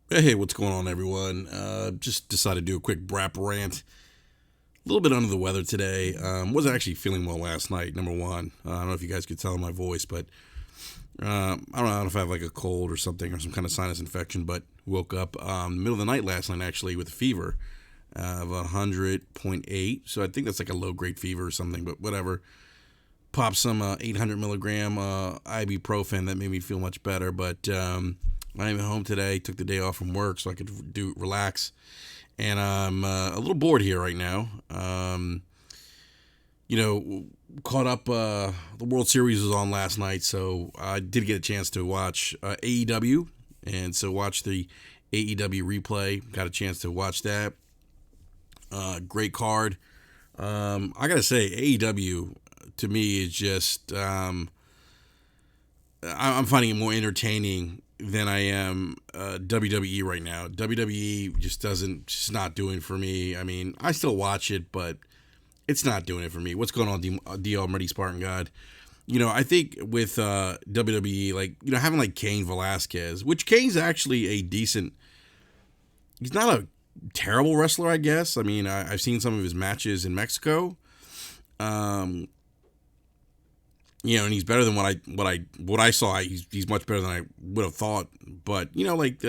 Hey, what's going on, everyone? Just decided to do a quick brap rant. A little bit under the weather today. Wasn't actually feeling well last night. Number one, I don't know if you guys could tell in my voice, but I don't know if I have like a cold or something or some kind of sinus infection. But woke up middle of the night last night actually with a fever of 100.8. So I think that's like a low grade fever or something. But whatever. Popped some 800 milligram ibuprofen that made me feel much better. But I am at home today. Took the day off from work so I could relax, and I'm a little bored here right now. You know, caught up. The World Series was on last night, so I did get a chance to watch AEW, and so watch the AEW replay. Got a chance to watch that. Great card. I gotta say, AEW to me is just I'm finding it more entertaining than I am WWE right now. WWE just not doing for me. I mean, I still watch it, but it's not doing it for me. What's going on, D Almighty Spartan God? I think with WWE, like having like Cain Velasquez, which Kane's actually a decent. He's not a terrible wrestler, I guess. I mean, I've seen some of his matches in Mexico. Um, and he's better than what I saw. He's much better than I would have thought. But like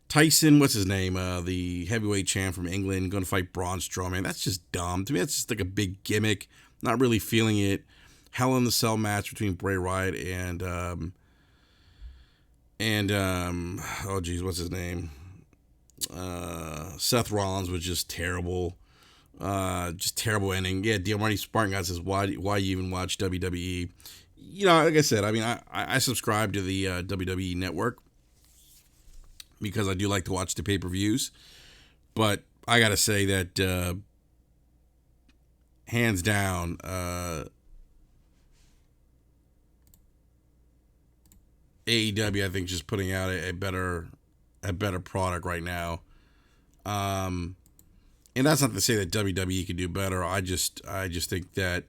Tyson, what's his name? The heavyweight champ from England, going to fight Braun Strowman. That's just dumb to me. That's just like a big gimmick. Not really feeling it. Hell in the Cell match between Bray Wyatt and oh geez, what's his name? Seth Rollins was just terrible. Just terrible ending. Yeah, Marty Spartan guy says, why you even watch WWE? Like I said, I mean, I subscribe to the WWE network because I do like to watch the pay-per-views. But I got to say that hands down, AEW I think just putting out a better product right now. Um, and that's not to say that WWE can do better. I just think that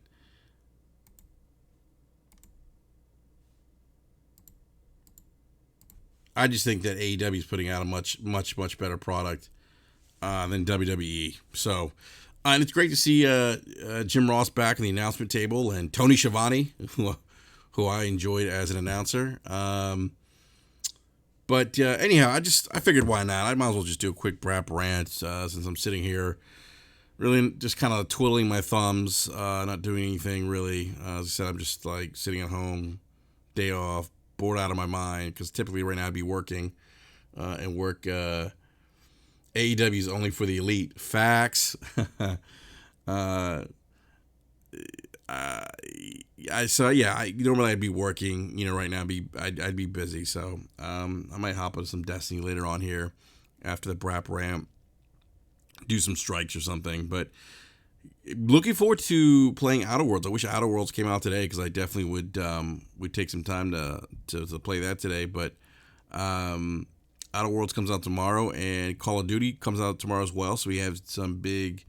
AEW is putting out a much better product than WWE. So, and it's great to see Jim Ross back in the announcement table and Tony Schiavone, who I enjoyed as an announcer. But anyhow, I figured why not? I might as well just do a quick brap rant since I'm sitting here, really just kind of twiddling my thumbs, not doing anything really. As I said, I'm just like sitting at home, day off, bored out of my mind because typically right now I'd be working and work. AEW is only for the elite. Facts. uh, uh, normally I'd be working. Right now I'd be busy. So I might hop on some Destiny later on here after the Brap Ramp, do some strikes or something. But looking forward to playing Outer Worlds. I wish Outer Worlds came out today because I definitely would take some time to play that today. But Outer Worlds comes out tomorrow, and Call of Duty comes out tomorrow as well. So we have some big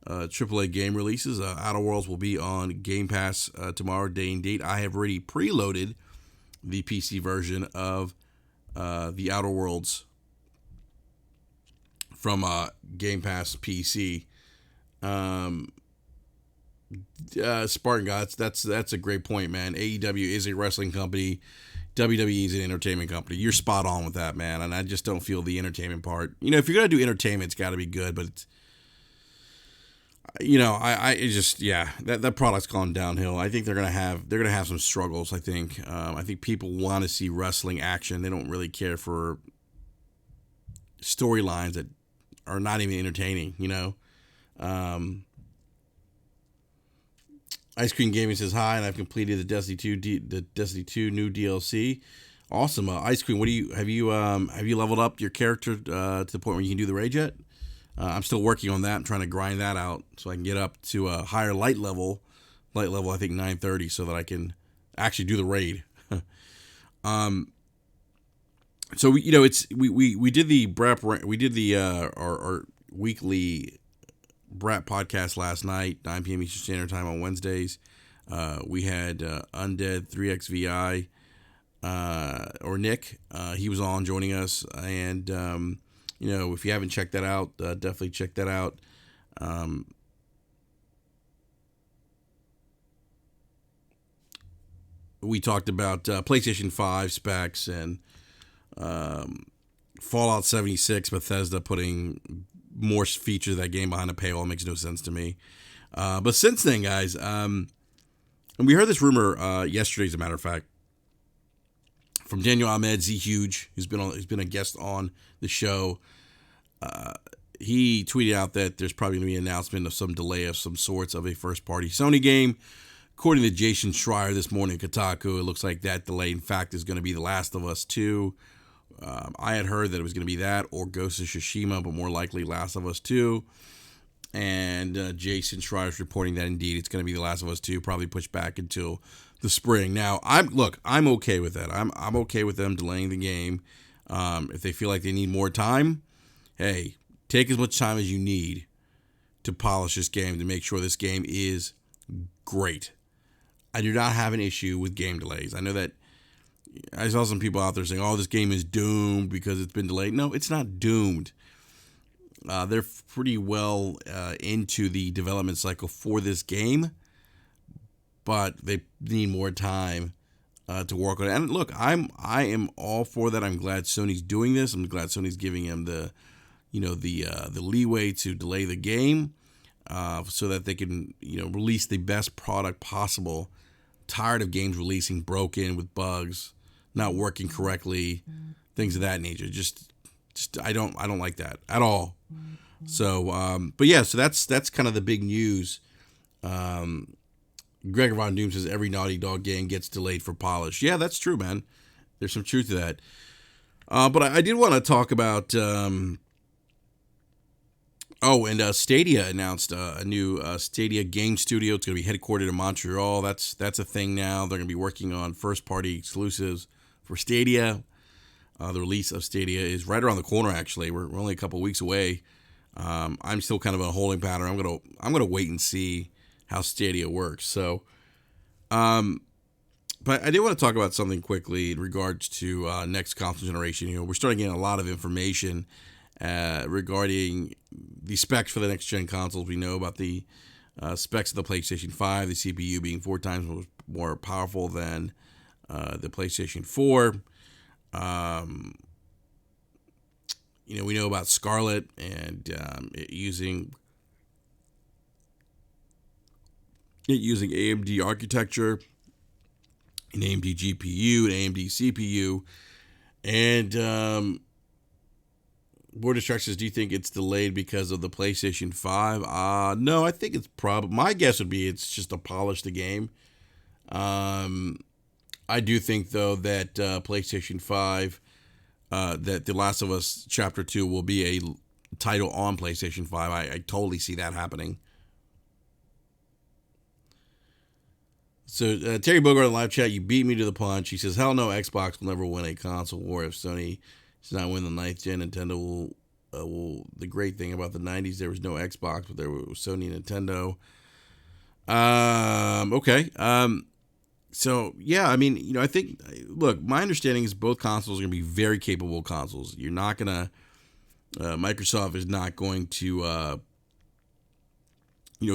AAA game releases. Outer Worlds will be on Game Pass tomorrow, day and date. I have already preloaded the PC version of the Outer Worlds from Game Pass PC. Um, Spartan Gods, that's a great point, man. AEW is a wrestling company. WWE is an entertainment company. You're spot on with that, man. And I just don't feel the entertainment part. If you're gonna do entertainment, it's got to be good. But it's, I it just yeah, that product's gone downhill. I think they're gonna have some struggles. I think people want to see wrestling action. They don't really care for storylines that are not even entertaining. Um, Ice Cream Gaming says hi, and I've completed the Destiny 2 new DLC. Awesome, Ice Cream. Have you leveled up your character to the point where you can do the raid yet? I'm still working on that. I'm trying to grind that out so I can get up to a higher light level. Light level, I think 930, so that I can actually do the raid. um, so we did the our weekly Brat podcast last night, 9 p.m. Eastern Standard Time on Wednesdays. We had Undead 3XVI or Nick. He was on joining us, and if you haven't checked that out, definitely check that out. Um, we talked about PlayStation 5 specs and Fallout 76, Bethesda putting more features of that game behind a paywall makes no sense to me. But since then, guys, and we heard this rumor yesterday, as a matter of fact, from Daniel Ahmed Z Huge, who's been a guest on the show. He tweeted out that there's probably going to be an announcement of some delay of some sorts of a first-party Sony game. According to Jason Schreier this morning at Kotaku, it looks like that delay, in fact, is going to be The Last of Us 2. I had heard that it was going to be that or Ghost of Tsushima, but more likely Last of Us 2. And Jason Schreier is reporting that indeed it's going to be The Last of Us 2, probably pushed back until the spring. Now, I'm okay with that. I'm okay with them delaying the game. If they feel like they need more time, hey, take as much time as you need to polish this game to make sure this game is great. I do not have an issue with game delays. I know that I saw some people out there saying, oh, this game is doomed because it's been delayed. No, it's not doomed. They're pretty well into the development cycle for this game, but they need more time to work on it. And look, I am all for that. I'm glad Sony's doing this. I'm glad Sony's giving him the leeway to delay the game so that they can release the best product possible. Tired of games releasing broken with bugs, not working correctly, things of that nature. Just I don't like that at all. So, but yeah, so that's kind of the big news. Gregor Von Doom says every Naughty Dog game gets delayed for polish. Yeah, that's true, man. There's some truth to that. But I did want to talk about. Stadia announced a new Stadia game studio. It's going to be headquartered in Montreal. That's a thing now. They're going to be working on first-party exclusives for Stadia. The release of Stadia is right around the corner. Actually, we're only a couple weeks away. I'm still kind of in a holding pattern. I'm gonna wait and see how Stadia works. So, but I did want to talk about something quickly in regards to next console generation. We're starting getting a lot of information regarding the specs for the next gen consoles. We know about the specs of the PlayStation 5, the CPU being 4 times more powerful than the PlayStation 4. We know about Scarlett and it using AMD architecture, an AMD GPU, an AMD CPU, and Board Instructions, do you think it's delayed because of the PlayStation 5? No, I think it's probably, my guess would be it's just to polish the game. I do think, though, that PlayStation 5, that The Last of Us Chapter 2 will be a title on PlayStation 5. I totally see that happening. So, Terry Bogart in the live chat, you beat me to the punch. He says, hell no, Xbox will never win a console war if Sony does not win the 9th gen. Nintendo will. The great thing about the 90s, there was no Xbox, but there was Sony and Nintendo. Okay. So, yeah, I mean, I think, look, my understanding is both consoles are going to be very capable consoles. You're not going to, Microsoft is not going to,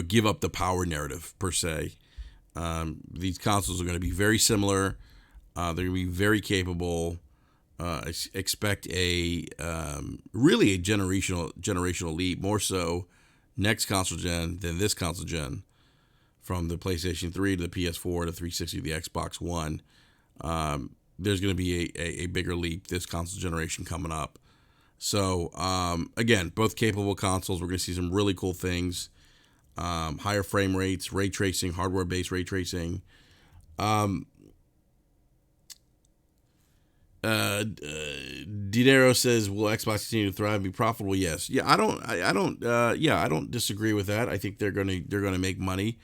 give up the power narrative, per se. These consoles are going to be very similar. They're going to be very capable. Expect really a generational leap, more so next console gen than this console gen. From the PlayStation 3 to the PS4 to 360 to the Xbox One, there's going to be a bigger leap this console generation coming up. So, again, both capable consoles. We're going to see some really cool things. Higher frame rates, ray tracing, hardware-based ray tracing. Didero says, "Will Xbox continue to thrive and be profitable?" Yes. Yeah, I don't disagree with that. I think they're gonna make money.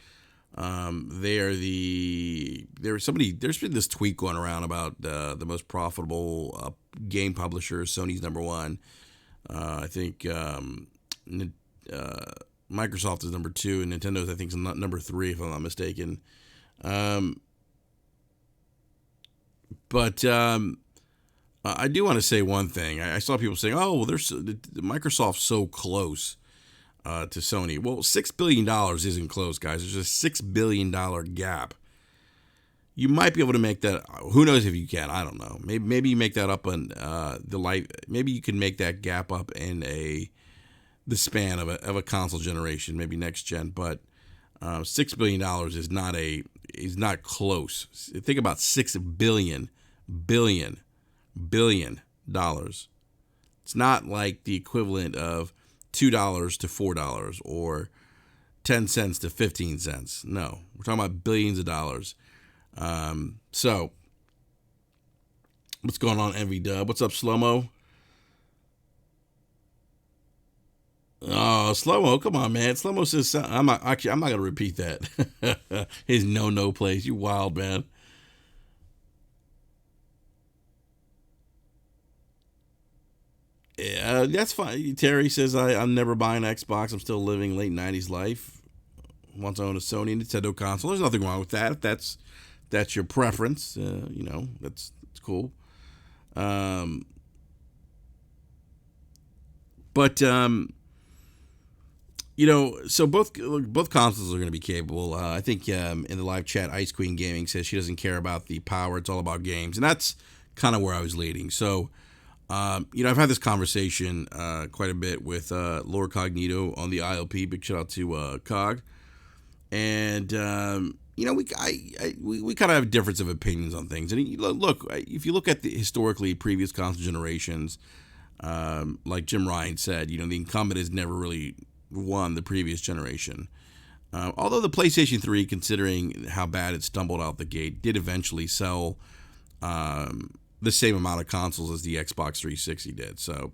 There's been this tweet going around about the most profitable game publishers. Sony's number one. I think Microsoft is number 2, and Nintendo's, I think, is number 3, if I'm not mistaken. But I do want to say one thing. I saw people saying, "Oh, well, Microsoft's so close to Sony." Well, $6 billion isn't close, guys. There's a $6 billion gap. You might be able to make that. Who knows if you can? I don't know. Maybe you make that up on the light. Maybe you can make that gap up in the span of a console generation, maybe next gen. But $6 billion is not close. Think about $6 billion dollars. It's not like the equivalent of $2 to $4 or 10 cents to 15 cents. No, we're talking about billions of dollars. So what's going on, Envy Dub? What's up, Slow Mo? Oh, Slow Mo, come on, man. Slow Mo says I'm not gonna repeat that. His no place. You wild, man. Yeah, that's fine. Terry says I'm never buying an Xbox. I'm still living late '90s life. Wants to own a Sony Nintendo console. There's nothing wrong with that. If that's your preference, that's cool. Um, but so both consoles are going to be capable. I think in the live chat, Ice Queen Gaming says she doesn't care about the power; it's all about games, and that's kind of where I was leading. So, I've had this conversation quite a bit with Lord Cognito on the ILP. Big shout out to Cog, and we kind of have difference of opinions on things. And look, if you look at the historically previous console generations, like Jim Ryan said, the incumbent has never really won the previous generation. Although the PlayStation 3, considering how bad it stumbled out the gate, did eventually sell the same amount of consoles as the Xbox 360 did. So,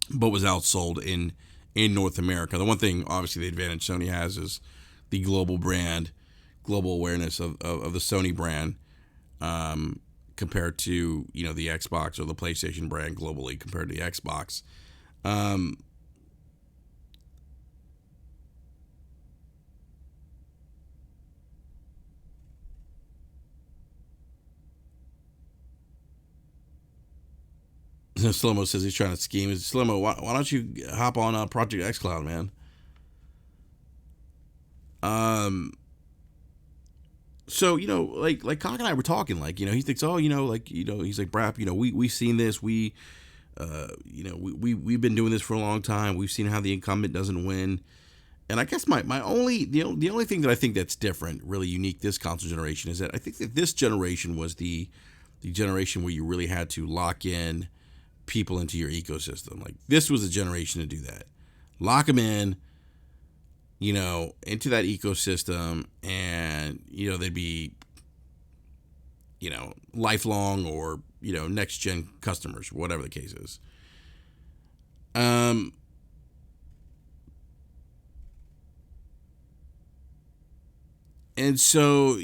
but was outsold in North America. The one thing, obviously, the advantage Sony has is the global brand, global awareness of the Sony brand, compared to the Xbox or the PlayStation brand globally compared to the Xbox. Slow-Mo says he's trying to scheme. Slow-Mo, why don't you hop on Project xCloud, man? Um, so like Cock and I were talking, like he thinks, oh, he's like, Brap, we've seen this, we've been doing this for a long time. We've seen how the incumbent doesn't win, and I guess my only the only thing that I think that's different, really unique this console generation is that I think that this generation was the generation where you really had to lock in people into your ecosystem. Like this was a generation to do that, lock them in, into that ecosystem, and they'd be lifelong or next gen customers, whatever the case is. Um, and so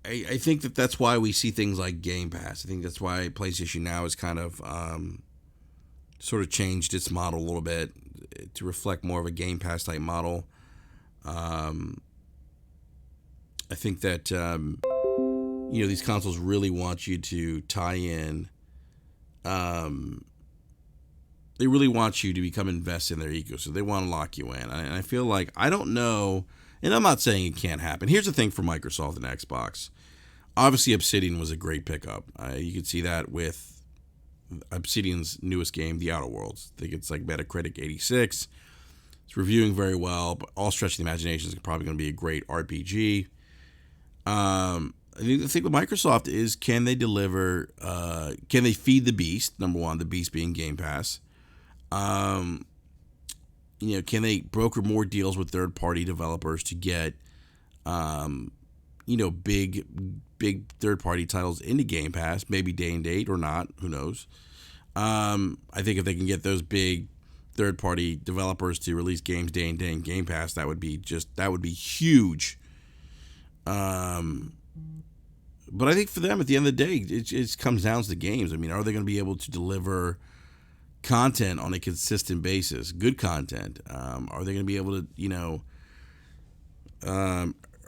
I think that's why we see things like Game Pass. I think that's why PlayStation Now has kind of sort of changed its model a little bit to reflect more of a Game Pass type model. I think that these consoles really want you to tie in. They really want you to become invested in their ecosystem. They want to lock you in, and I feel like I don't know. And I'm not saying it can't happen. Here's the thing for Microsoft and Xbox. Obviously, Obsidian was a great pickup. You could see that with Obsidian's newest game, The Outer Worlds. I think it's like Metacritic 86. It's reviewing very well, but all stretch of the imagination is probably going to be a great RPG. I think the thing with Microsoft is, can they deliver? Can they feed the beast? Number one, the beast being Game Pass. Can they broker more deals with third-party developers to get, big third-party titles into Game Pass, maybe day and date or not, who knows? I think if they can get those big third-party developers to release games day and day in Game Pass, that would be huge. But I think for them, at the end of the day, it comes down to the games. I mean, are they going to be able to deliver content on a consistent basis, good content? Are they going to be able to,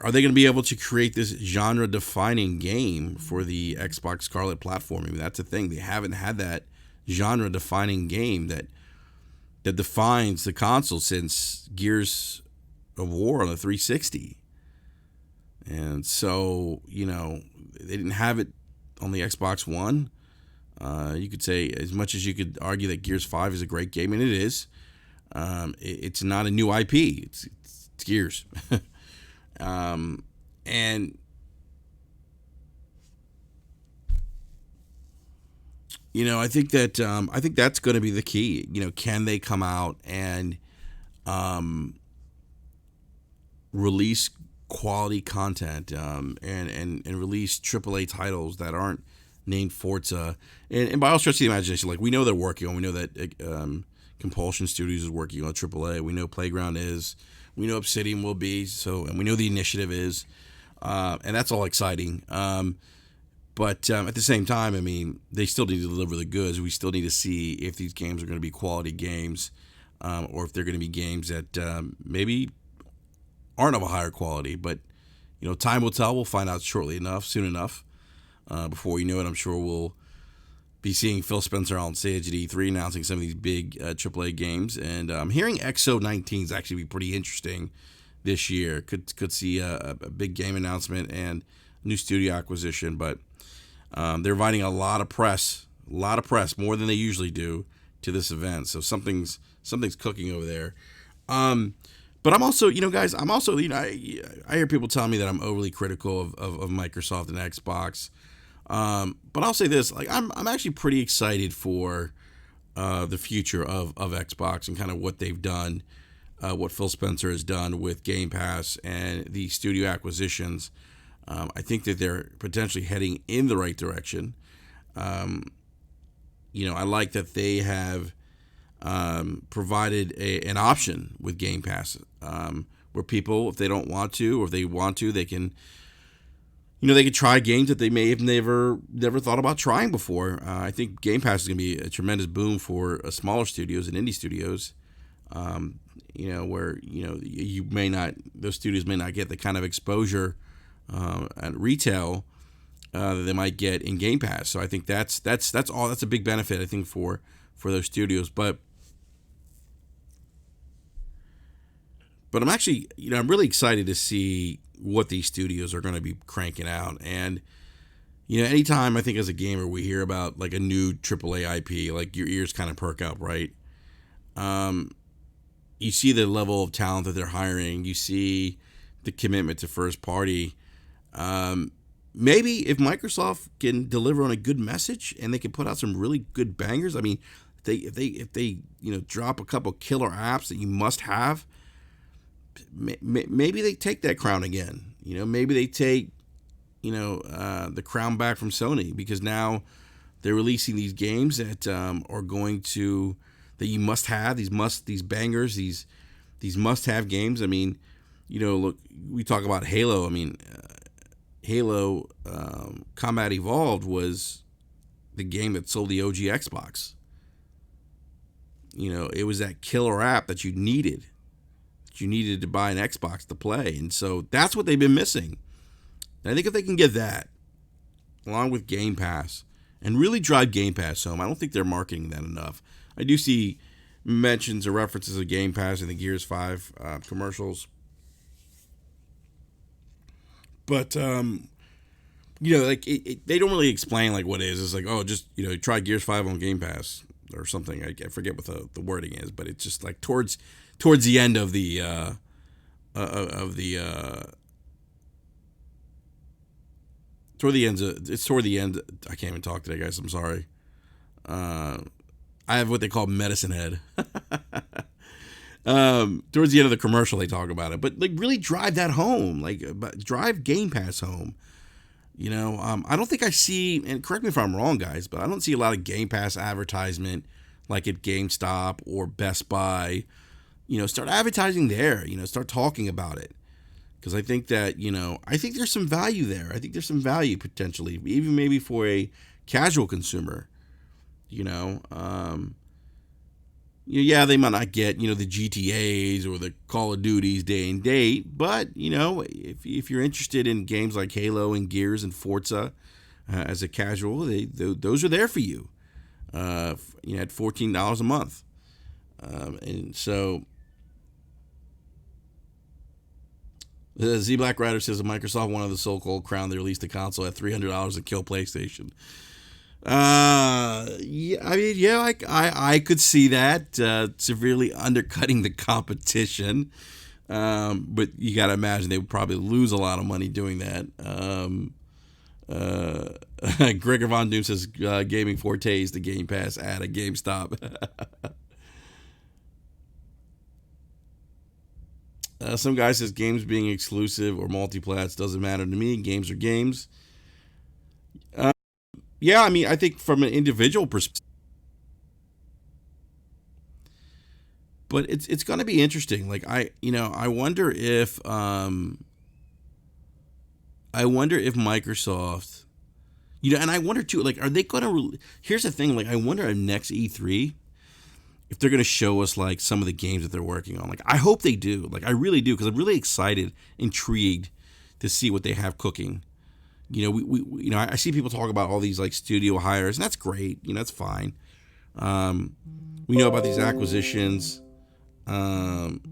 are they going to be able to create this genre-defining game for the Xbox Scarlet platform? I mean, that's the thing. They haven't had that genre-defining game that defines the console since Gears of War on the 360. And so, they didn't have it on the Xbox One. You could say, as much as you could argue that Gears 5 is a great game, and it is, it's not a new IP. It's Gears. And I think that's going to be the key. Can they come out and release quality content and release AAA titles that aren't named Forza and by all stretch of the imagination? Like, we know they're working on. We know that Compulsion Studios is working on AAA. We know Playground is. We know Obsidian will be. And we know the Initiative is. And that's all exciting. But at the same time, I mean, they still need to deliver the goods. We still need to see if these games are going to be quality games, or if they're going to be games that maybe aren't of a higher quality. But time will tell. We'll find out soon enough. Before we know it, I'm sure we'll be seeing Phil Spencer on stage at E3 announcing some of these big AAA games. And I'm hearing XO19 is actually be pretty interesting this year. Could see a big game announcement and new studio acquisition, but they're inviting a lot of press, more than they usually do, to this event. So something's cooking over there. But I'm also, guys, I hear people tell me that I'm overly critical of Microsoft and Xbox. But I'll say this, like, I'm actually pretty excited for the future of Xbox and kind of what they've done, what Phil Spencer has done with Game Pass and the studio acquisitions. I think that they're potentially heading in the right direction. I like that they have provided an option with Game Pass, where people, if they don't want to, or if they want to, they can, they could try games that they may have never thought about trying before. I think Game Pass is going to be a tremendous boom for smaller studios and indie studios, where those studios may not get the kind of exposure at retail that they might get in Game Pass. So I think that's a big benefit, I think, for those studios. But I'm actually, I'm really excited to see what these studios are going to be cranking out. And anytime, I think, as a gamer, we hear about like a new AAA IP, like, your ears kind of perk up, right? You see the level of talent that they're hiring. You see the commitment to first party. Maybe if Microsoft can deliver on a good message and they can put out some really good bangers. I mean, if they drop a couple killer apps that you must have, maybe they take that crown again. Maybe they take the crown back from Sony, because now they're releasing these games that are going to, that you must have, these bangers, these must have games. I mean, look, we talk about Halo. I mean, Halo Combat Evolved was the game that sold the OG Xbox. It was that killer app that you needed to buy an Xbox to play. And so that's what they've been missing. And I think if they can get that, along with Game Pass, and really drive Game Pass home, I don't think they're marketing that enough. I do see mentions or references of Game Pass in the Gears 5 commercials. But, like, they don't really explain, like, what it is. It's like, oh, just, try Gears 5 on Game Pass or something. I forget what the wording is, but it's just like towards the end of the toward the end. I can't even talk today, guys. I'm sorry. I have what they call medicine head. Towards the end of the commercial, they talk about it, but like, really drive that home, like, drive Game Pass home. I don't think I see, and correct me if I'm wrong, guys, but I don't see a lot of Game Pass advertisement like at GameStop or Best Buy. Start advertising there. Start talking about it, because I think that I think there's some value there. I think there's some value potentially, even maybe for a casual consumer. Yeah, they might not get, the GTAs or the Call of Duties day and date, but, if you're interested in games like Halo and Gears and Forza as a casual, those are there for you, at $14 a month. And so the Z Black Rider says that Microsoft wanted the so-called crown. They released the console at $300 to kill PlayStation. Yeah, I mean, yeah, I could see that severely undercutting the competition. But you got to imagine they would probably lose a lot of money doing that. Gregor Von Doom says Gaming Forte is the Game Pass ad at GameStop. Some guy says games being exclusive or multi-plats doesn't matter to me. Games are games. Yeah, I mean, I think from an individual perspective, but it's going to be interesting. Like I wonder if Microsoft, and I wonder too, like, are they going to? Here's the thing, like, I wonder if next E3, if they're going to show us like some of the games that they're working on. Like, I hope they do. Like, I really do, because I'm really excited, intrigued to see what they have cooking. I see people talk about all these like studio hires, and that's great. That's fine. We know about these acquisitions, but I'm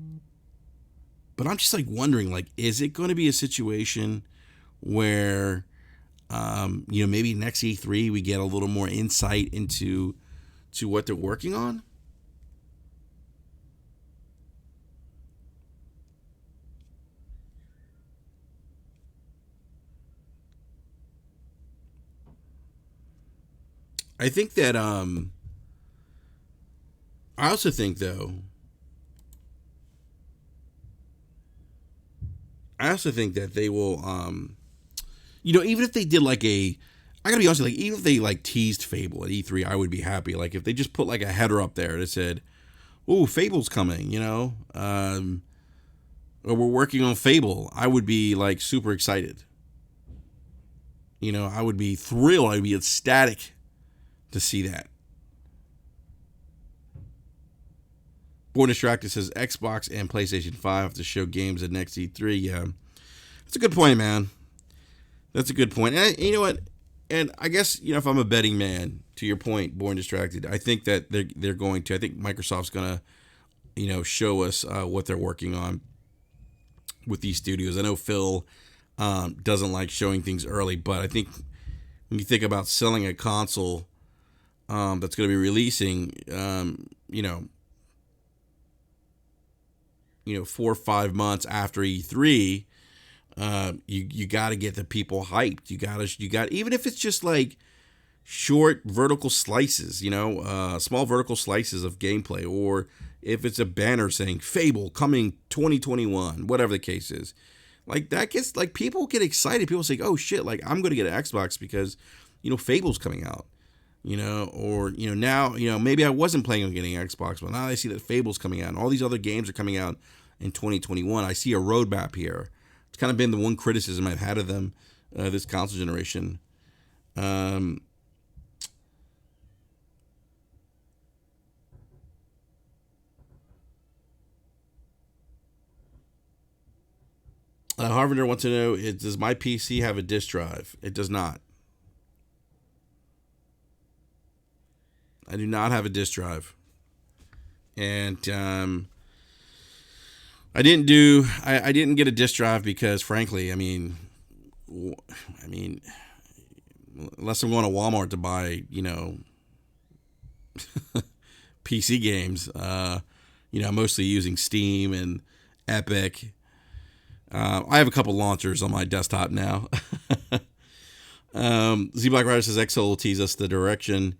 just like wondering, like, is it going to be a situation where, maybe next E3 we get a little more insight into what they're working on? I think that I also think though I also think that they will even if they did like I gotta be honest, like, even if they like teased Fable at E3, I would be happy. Like, if they just put like a header up there that said, "Oh, Fable's coming," or we're working on Fable, I would be like super excited. I would be thrilled. I'd be ecstatic to see that. Born Distracted says Xbox and PlayStation 5 have to show games at next E3. Yeah, that's a good point, man. That's a good point. And you know what? And I guess, if I'm a betting man, to your point, Born Distracted, I think that they're going to. I think Microsoft's gonna, show us what they're working on with these studios. I know Phil doesn't like showing things early, but I think when you think about selling a console that's going to be releasing, 4 or 5 months after E3, you got to get the people hyped. You got even if it's just like short vertical slices, small vertical slices of gameplay, or if it's a banner saying Fable coming 2021, whatever the case is. Like, that gets, like, people get excited. People say, "Oh shit, like, I'm going to get an Xbox because Fable's coming out." Or now, maybe I wasn't planning on getting an Xbox, but now I see that Fable's coming out and all these other games are coming out in 2021. I see a roadmap here. It's kind of been the one criticism I've had of them this console generation. Harvinder wants to know, does my PC have a disk drive? It does not. I do not have a disk drive. And I didn't get a disk drive because, frankly, I mean, unless I'm going to Walmart to buy, PC games, I'm mostly using Steam and Epic. I have a couple launchers on my desktop now. Z Black Rider says Exo will tease us the direction.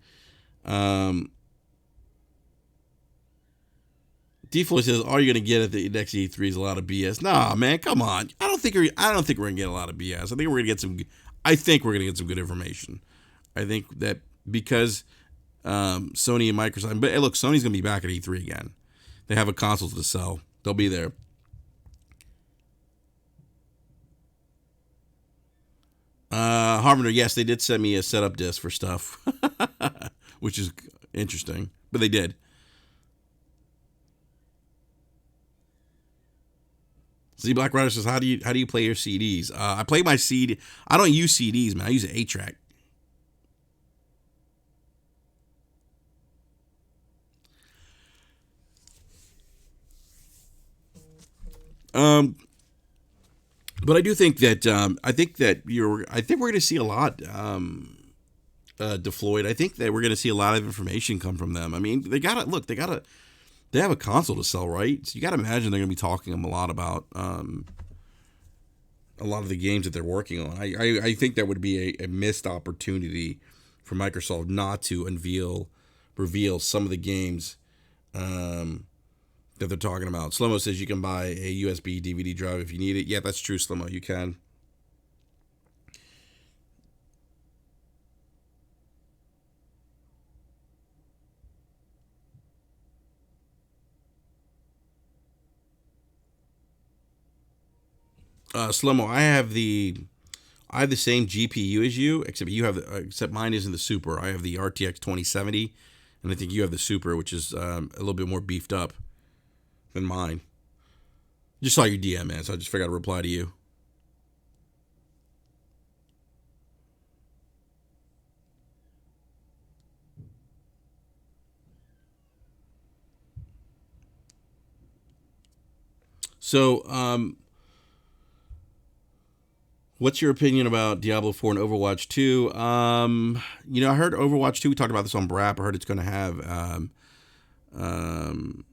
D4 says all you're gonna get at the next E3 is a lot of BS. Nah, man, come on. I don't think we're gonna get a lot of BS. I think we're gonna get some good information. I think that because Sony and Microsoft, but hey, look, Sony's gonna be back at E3 again. They have a console to sell. They'll be there. Harvender, yes, they did send me a setup disc for stuff, which is interesting, but they did. See, Black Rider says, how do you play your CDs? I play my CD. I don't use CDs, man. I use an 8-track. Um, but I do think that I think we're going to see a lot. DeFloyd. I think that we're going to see a lot of information come from them. I mean, they gotta look. They have a console to sell, right? So you got to imagine they're going to be talking a lot about a lot of the games that they're working on. I think that would be a missed opportunity for Microsoft not to reveal some of the games that they're talking about. Slomo says you can buy a USB DVD drive if you need it. Yeah, that's true, Slomo. You can. Slomo, I have the same GPU as you, except except mine isn't the Super. I have the RTX 2070, and I think you have the Super, which is a little bit more beefed up than mine. Just saw your DM, man, so I just figured I'd reply to you. So, what's your opinion about Diablo 4 and Overwatch 2? I heard Overwatch 2, we talked about this on Brap. I heard it's going to have um,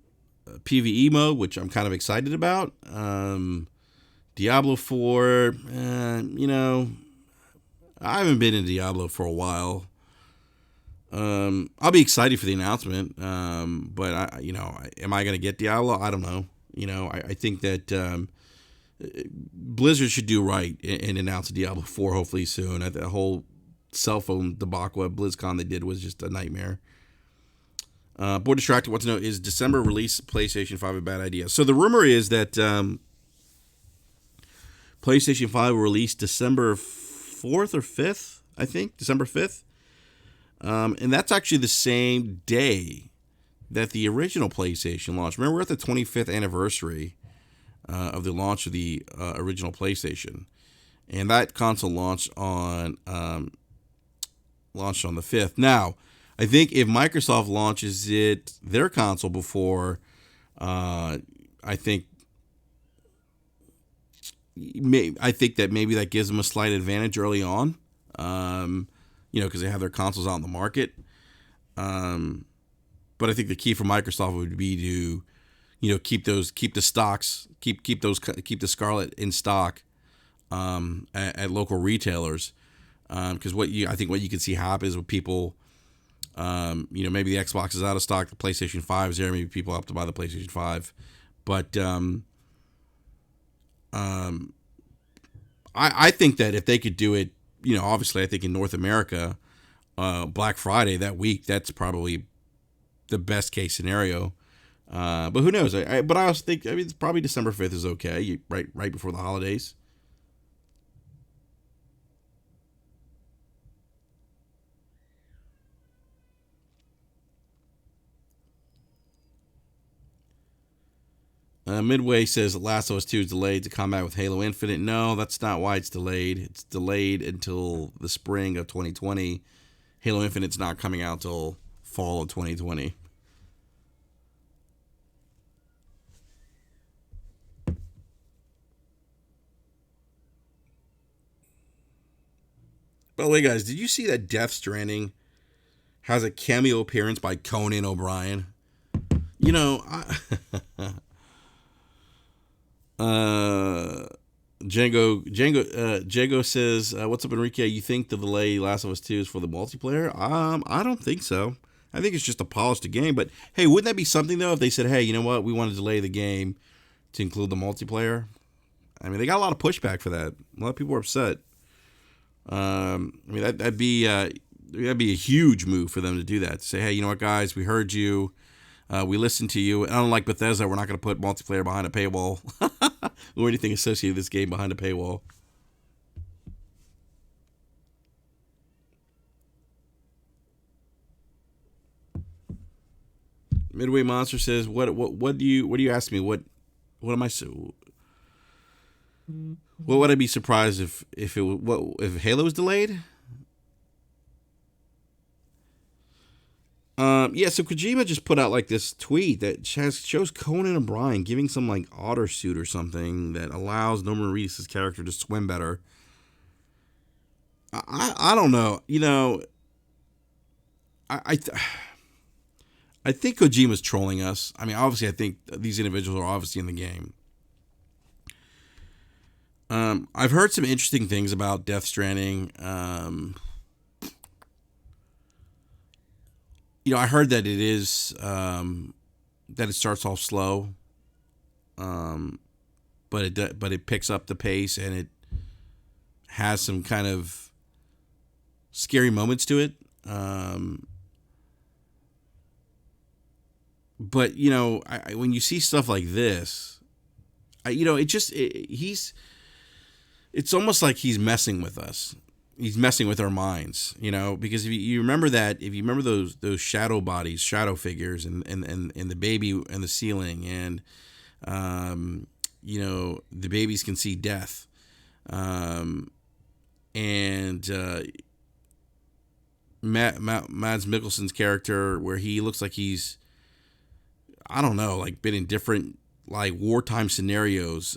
PvE mode, which I'm kind of excited about. Diablo 4, I haven't been in Diablo for a while. I'll be excited for the announcement, but am I going to get Diablo? I don't know. I think that Blizzard should do right and announce a Diablo 4 hopefully soon. The whole cell phone debacle at BlizzCon they did was just a nightmare. Board Distracted wants to know, is December release PlayStation 5 a bad idea? So the rumor is that PlayStation 5 will release December 4th or 5th, I think, December 5th. And that's actually the same day that the original PlayStation launched. Remember, we're at the 25th anniversary of the launch of the original PlayStation, and that console launched on the 5th. Now, I think if Microsoft launches their console before, I think that maybe that gives them a slight advantage early on. Because they have their consoles out in the market. But I think the key for Microsoft would be to, keep the Scarlet in stock at local retailers. Because what you can see happen is with people, maybe the Xbox is out of stock, the PlayStation 5 is there, maybe people have to buy the PlayStation 5. But I think that if they could do it, obviously I think in North America, Black Friday that week, that's probably the best case scenario. But who knows? But I also think, it's probably December 5th is okay, right before the holidays. Midway says Last of Us 2 is delayed to combat with Halo Infinite. No, that's not why it's delayed. It's delayed until the spring of 2020. Halo Infinite's not coming out till fall of 2020. By the way, guys, did you see that Death Stranding has a cameo appearance by Conan O'Brien? You know, uh, Django says, "What's up, Enrique? You think the delay Last of Us 2 is for the multiplayer? I don't think so. I think it's just to polish the game. But hey, wouldn't that be something though if they said, hey, you know what, we want to delay the game to include the multiplayer? I mean, they got a lot of pushback for that. A lot of people are upset. That'd be a huge move for them to do that. To say, hey, you know what, guys, we heard you, we listened to you. And unlike Bethesda, we're not going to put multiplayer behind a paywall or anything associated with this game behind a paywall. Midway Monster says, what do you ask me? What am I so? What would I be surprised if it what if Halo was delayed? Yeah, so Kojima just put out like this tweet that shows Conan O'Brien giving some like otter suit or something that allows Norman Reedus' character to swim better. I don't know. I I, I think Kojima's trolling us. I mean, obviously, I think these individuals are obviously in the game. I've heard some interesting things about Death Stranding. I heard that it is that it starts off slow, um, but it picks up the pace and it has some kind of scary moments to it. But when you see stuff like this, it just he's it's almost like he's messing with us. He's messing with our minds, because if you remember those shadow bodies, shadow figures, and the baby and the ceiling, and the babies can see death, and Mads Mikkelsen's character, where he looks like he's, I don't know, like been in different like wartime scenarios.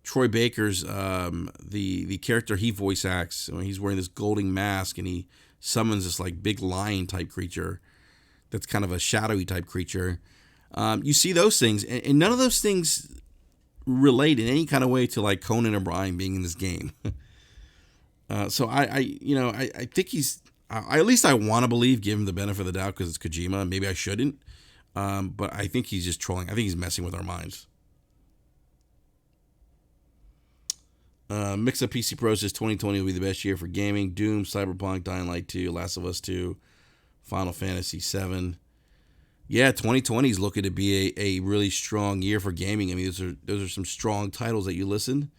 Troy Baker's the character he voice acts when he's wearing this golden mask and he summons this like big lion type creature that's kind of a shadowy type creature. You see those things, and none of those things relate in any kind of way to like Conan O'Brien being in this game. So I think he's at least I want to believe, give him the benefit of the doubt because it's Kojima. Maybe I shouldn't, but I think he's just trolling. I think he's messing with our minds. Mix Up PC Pro says 2020 will be the best year for gaming. Doom, Cyberpunk, Dying Light 2, Last of Us 2, Final Fantasy 7. Yeah, 2020 is looking to be a really strong year for gaming. I mean, those are some strong titles that you listed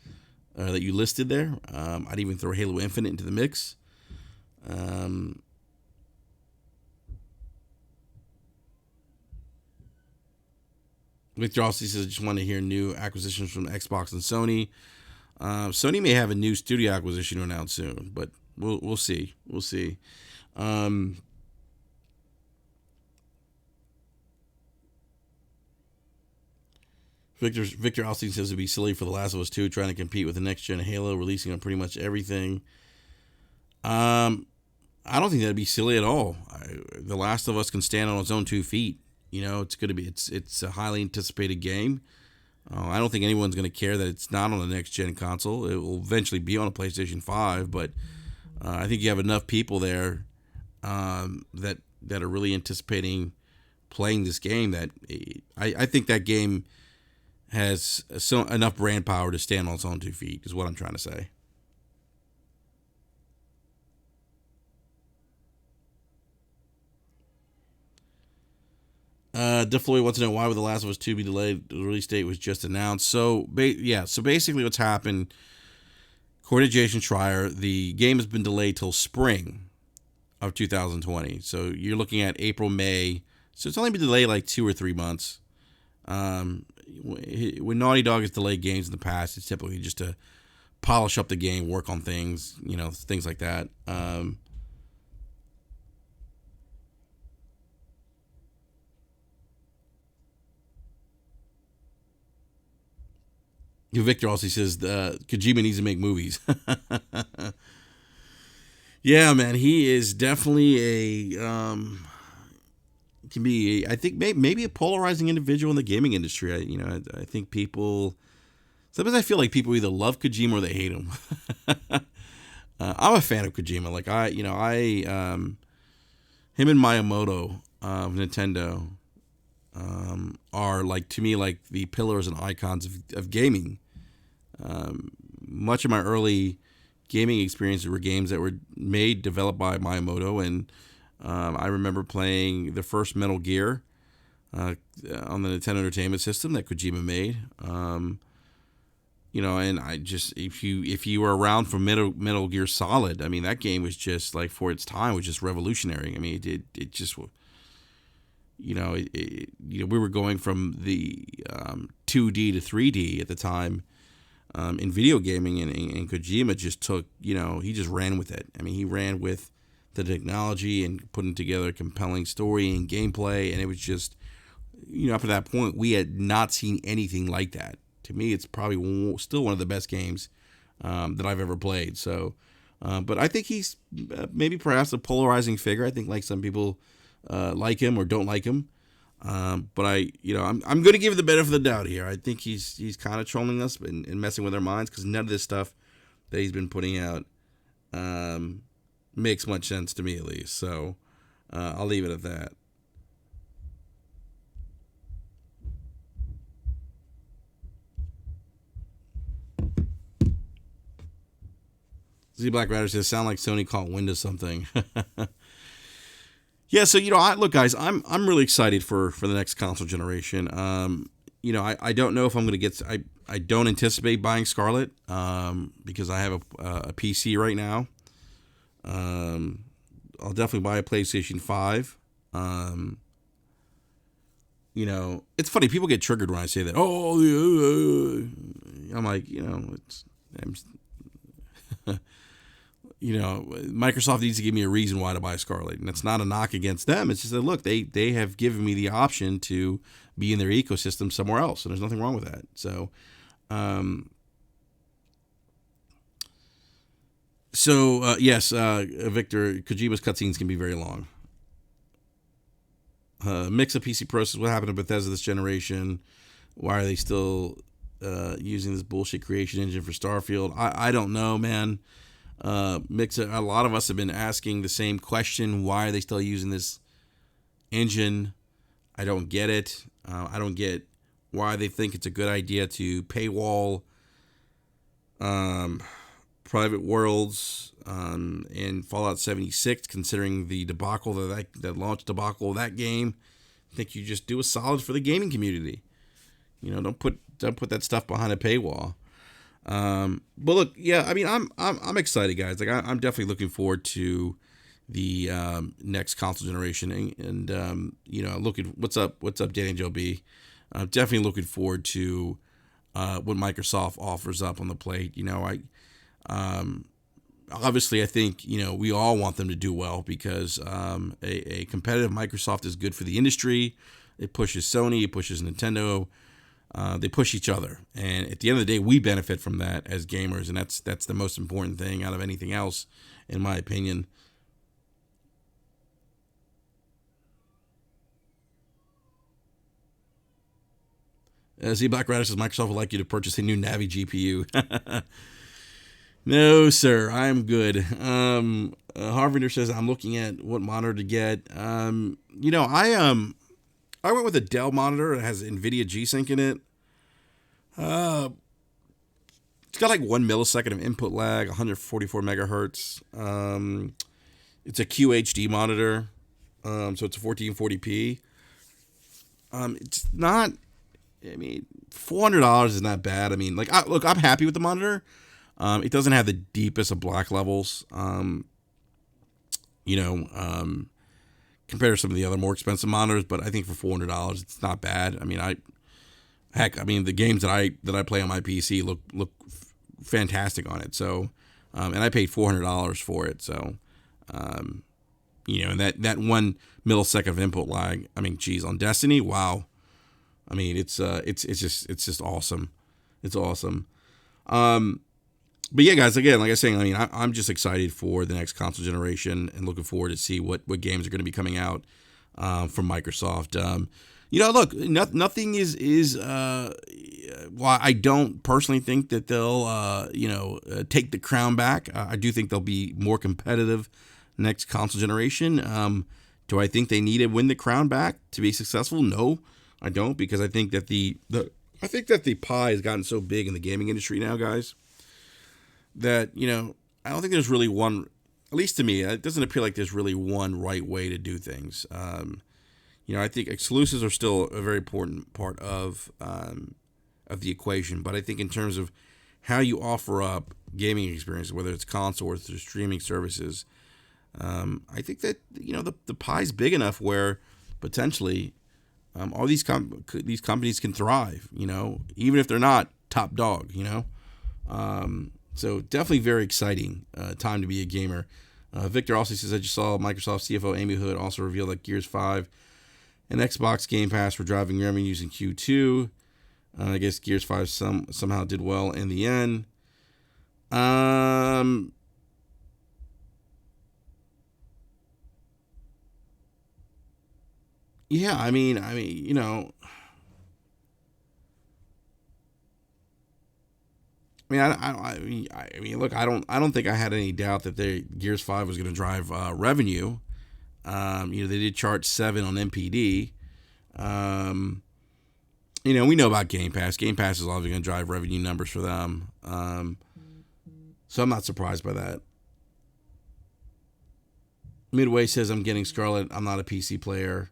there. I'd even throw Halo Infinite into the mix. Victor also says, just want to hear new acquisitions from Xbox and Sony. Sony may have a new studio acquisition to announce soon, but we'll see. We'll see. Victor Alstein says it'd be silly for The Last of Us 2 trying to compete with the next gen Halo, releasing on pretty much everything. I don't think that'd be silly at all. The Last of Us can stand on its own 2 feet. It's a highly anticipated game. I don't think anyone's going to care that it's not on the next gen console. It will eventually be on a PlayStation 5, but I think you have enough people there that are really anticipating playing this game that I think that game has enough brand power to stand on its own 2 feet, is what I'm trying to say. DeFloyd wants to know why would The Last of Us 2 be delayed? The release date was just announced. So basically what's happened, according to Jason Schreier, the game has been delayed till spring of 2020. So you're looking at April, May. So it's only been delayed like 2 or 3 months. When Naughty Dog has delayed games in the past, it's typically just to polish up the game, work on things, things like that. Victor also says Kojima needs to make movies. Yeah, man, he is definitely can be. I think maybe a polarizing individual in the gaming industry. I think people. Sometimes I feel like people either love Kojima or they hate him. I'm a fan of Kojima. Like him and Miyamoto of Nintendo are like, to me, like the pillars and icons of gaming. Much of my early gaming experiences were games that were developed by Miyamoto, and I remember playing the first Metal Gear on the Nintendo Entertainment System that Kojima made. And I just, if you were around for Metal Gear Solid, I mean, that game was just like, for its time, was just revolutionary. I mean, it just, we were going from the 2D to 3D at the time. in video gaming, and Kojima just took, he just ran with it. I mean, he ran with the technology and putting together a compelling story and gameplay, and it was just, up to that point, we had not seen anything like that. To me, it's probably still one of the best games that I've ever played. So, but I think he's maybe perhaps a polarizing figure. I think like some people like him or don't like him. But I'm going to give the benefit of the doubt here. I think he's kind of trolling us and messing with our minds, because none of this stuff that he's been putting out makes much sense to me, at least. So I'll leave it at that. Z Black Rider says, sound like Sony caught wind of something. Yeah, so look, guys, I'm really excited for the next console generation. I don't know if I'm going to get. I don't anticipate buying Scarlet because I have a PC right now. I'll definitely buy a PlayStation 5. It's funny, people get triggered when I say that. Oh, I'm like, Microsoft needs to give me a reason why to buy Scarlet, and it's not a knock against them. It's just that, look, they have given me the option to be in their ecosystem somewhere else, and there's nothing wrong with that. So, yes, Victor, Kojima's cutscenes can be very long. Mix of PC process. What happened to Bethesda this generation? Why are they still using this bullshit creation engine for Starfield? I don't know, man. A lot of us have been asking the same question. Why are they still using this engine? I don't get it. I don't get why they think it's a good idea to paywall private worlds in Fallout 76, considering the debacle that launched debacle of that game. I think you just do a solid for the gaming community. Don't put that stuff behind a paywall. But look, yeah, I mean, I'm excited, guys. Like, I'm definitely looking forward to the next console generation, and looking what's up, Danny Joe B. Definitely looking forward to what Microsoft offers up on the plate. Obviously, I think we all want them to do well, because a competitive Microsoft is good for the industry. It pushes Sony, it pushes Nintendo. They push each other, and at the end of the day, we benefit from that as gamers, and that's the most important thing out of anything else, in my opinion. Z Black Radish says Microsoft would like you to purchase a new Navi GPU. No, sir, I'm good. Harvinder says I'm looking at what monitor to get. I went with a Dell monitor that has NVIDIA G-Sync in it. It's got like 1 millisecond of input lag, 144 megahertz. It's a QHD monitor, so it's a 1440p. It's not. I mean, $400 is not bad. I mean, I'm happy with the monitor. It doesn't have the deepest of black levels. Compared to some of the other more expensive monitors, but I think for $400, it's not bad. I mean, the games that I play on my PC look fantastic on it. So, and I paid $400 for it. So, and that 1 millisecond of input lag. I mean, geez, on Destiny, wow. I mean, it's just awesome. It's awesome. But yeah, guys, again, like I was saying, I mean, I'm just excited for the next console generation and looking forward to see what games are going to be coming out from Microsoft. Look, nothing is well, I don't personally think that they'll, take the crown back. I do think they'll be more competitive next console generation. Do I think they need to win the crown back to be successful? No, I don't, because I think that the pie has gotten so big in the gaming industry now, guys, that, I don't think there's really one, at least to me, it doesn't appear like there's really one right way to do things. I think exclusives are still a very important part of the equation, but I think in terms of how you offer up gaming experiences, whether it's console or through streaming services, I think that, the pie's big enough where potentially all these companies can thrive, even if they're not top dog, So definitely very exciting time to be a gamer. Victor also says, I just saw Microsoft CFO Amy Hood also reveal that Gears 5 and Xbox Game Pass were driving revenues in Q2. I guess Gears 5 somehow did well in the end. Yeah, you know, look, I don't think I had any doubt that the Gears 5 was going to drive revenue. They did chart 7 on MPD. We know about Game Pass. Game Pass is obviously going to drive revenue numbers for them. So I'm not surprised by that. Midway says, I'm getting Scarlet. I'm not a PC player.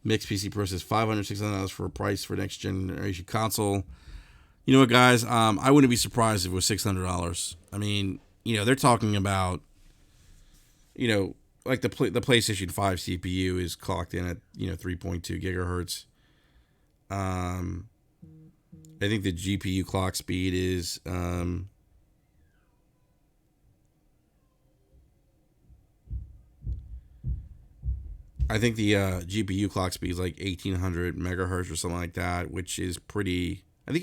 Mixed PC Pro says $500, $600 for a price for next generation console. You know what, guys? I wouldn't be surprised if it was $600. I mean, they're talking about, like the PlayStation 5 CPU is clocked in at 3.2 gigahertz. I think the GPU clock speed is I think the GPU clock speed is like 1800 megahertz or something like that, which is pretty. And I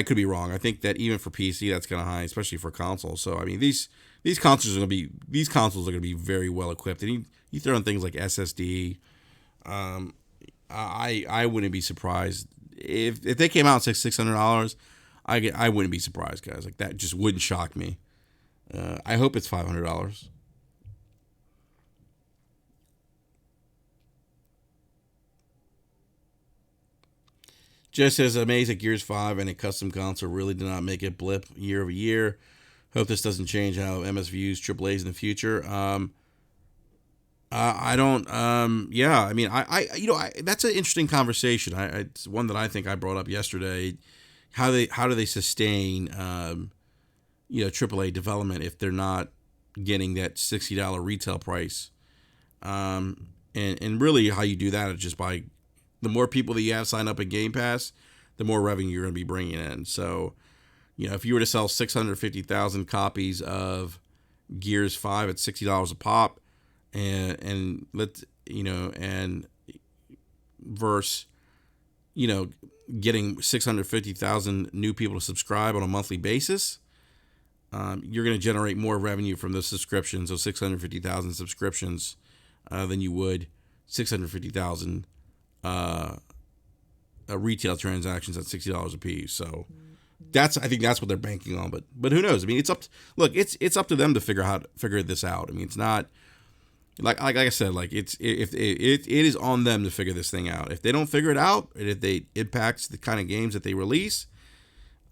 could be wrong. I think that even for PC, that's kind of high, especially for consoles. So I mean, these consoles are going to be very well equipped. And you throw in things like SSD. I wouldn't be surprised if they came out at $600. I wouldn't be surprised, guys. Like that just wouldn't shock me. I hope it's $500. Just as amazed at Gears 5 and a custom console really did not make it blip year over year. Hope this doesn't change how MS views AAAs in the future. I don't. Yeah, I mean, that's an interesting conversation. It's one that I think I brought up yesterday. How do they sustain, AAA development if they're not getting that $60 retail price? And really, how you do that is just by the more people that you have sign up at Game Pass, the more revenue you're going to be bringing in. So, if you were to sell 650,000 copies of Gears 5 at $60 a pop, and verse, getting 650,000 new people to subscribe on a monthly basis, you're going to generate more revenue from those subscriptions, those 650,000 subscriptions, than you would 650,000 retail transactions at $60 a piece. So I think that's what they're banking on. But who knows? I mean, it's up to them to figure this out. I mean, it's not like I said, like it is on them to figure this thing out. If they don't figure it out, and if they impacts the kind of games that they release,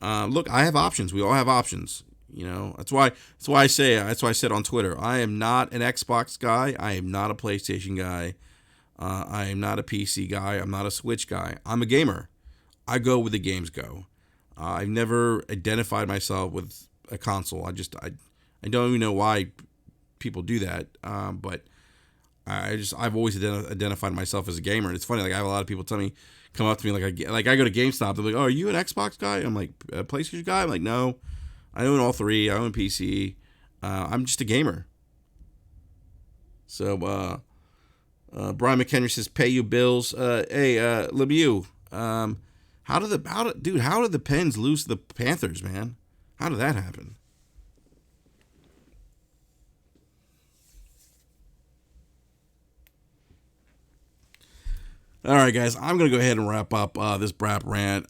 look, I have options. We all have options. That's why I said on Twitter, I am not an Xbox guy. I am not a PlayStation guy. I am not a PC guy. I'm not a Switch guy. I'm a gamer. I go where the games go. I've never identified myself with a console. I don't even know why people do that. But I've always identified myself as a gamer. And it's funny, like I have a lot of people come up to me like I go to GameStop. They're like, "Oh, are you an Xbox guy?" I'm like, "A PlayStation guy?" I'm like, "No, I own all three. I own PC. I'm just a gamer." So, Brian McHenry says, "Pay you bills." Hey, Lemieux, how did the Pens lose to the Panthers, man? How did that happen? All right, guys, I'm gonna go ahead and wrap up this Brap rant.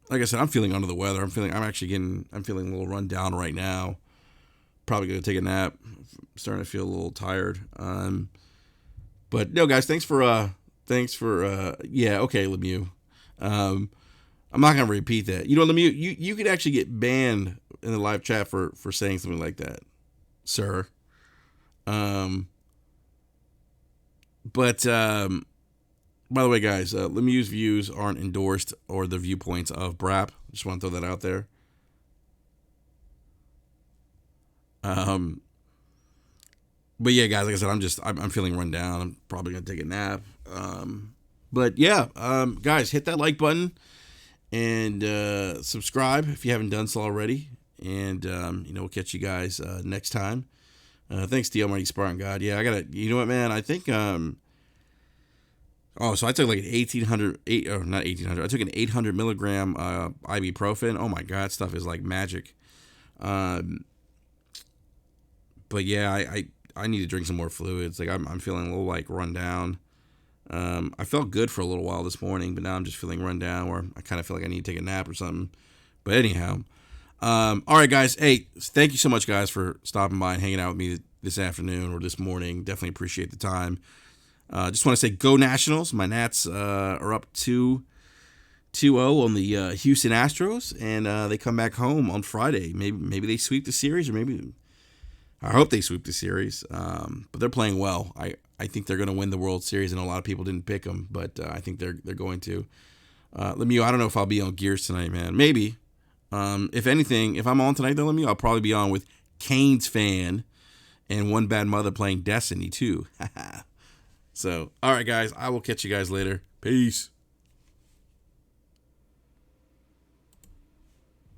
Like I said, I'm feeling under the weather. I'm feeling a little run down right now. Probably gonna take a nap. I'm starting to feel a little tired. But no, guys, thanks for yeah, okay, Lemieux. I'm not gonna repeat that. Lemieux, you could actually get banned in the live chat for saying something like that, sir. But by the way, guys, Lemieux's views aren't endorsed or the viewpoints of Brap. Just want to throw that out there. But yeah, guys, like I said, I'm feeling run down. I'm probably gonna take a nap. But yeah, guys, hit that like button And subscribe if you haven't done so already. And, we'll catch you guys next time. Thanks, DL Mighty Spartan God. Yeah, I got to, you know what, man? I think, so I took like an 1800, I took an 800 milligram ibuprofen. Oh my God, stuff is like magic. But yeah, I need to drink some more fluids. Like I'm feeling a little like run down. I felt good for a little while this morning, but now I'm just feeling run down, where I kind of feel like I need to take a nap or something. But anyhow, all right, guys. Hey, thank you so much, guys, for stopping by and hanging out with me this afternoon or this morning. Definitely appreciate the time. Just want to say go Nationals. My Nats are up 2-0 on the Houston Astros, and they come back home on Friday. Maybe they sweep the series, or maybe I hope they sweep the series. But they're playing well. I think they're going to win the World Series, and a lot of people didn't pick them, but I think they're going to. Lemieux, I don't know if I'll be on Gears tonight, man. Maybe. If anything, if I'm on tonight, though, Lemieux, I'll probably be on with Canes fan and One Bad Mother playing Destiny, too. So, all right, guys. I will catch you guys later. Peace.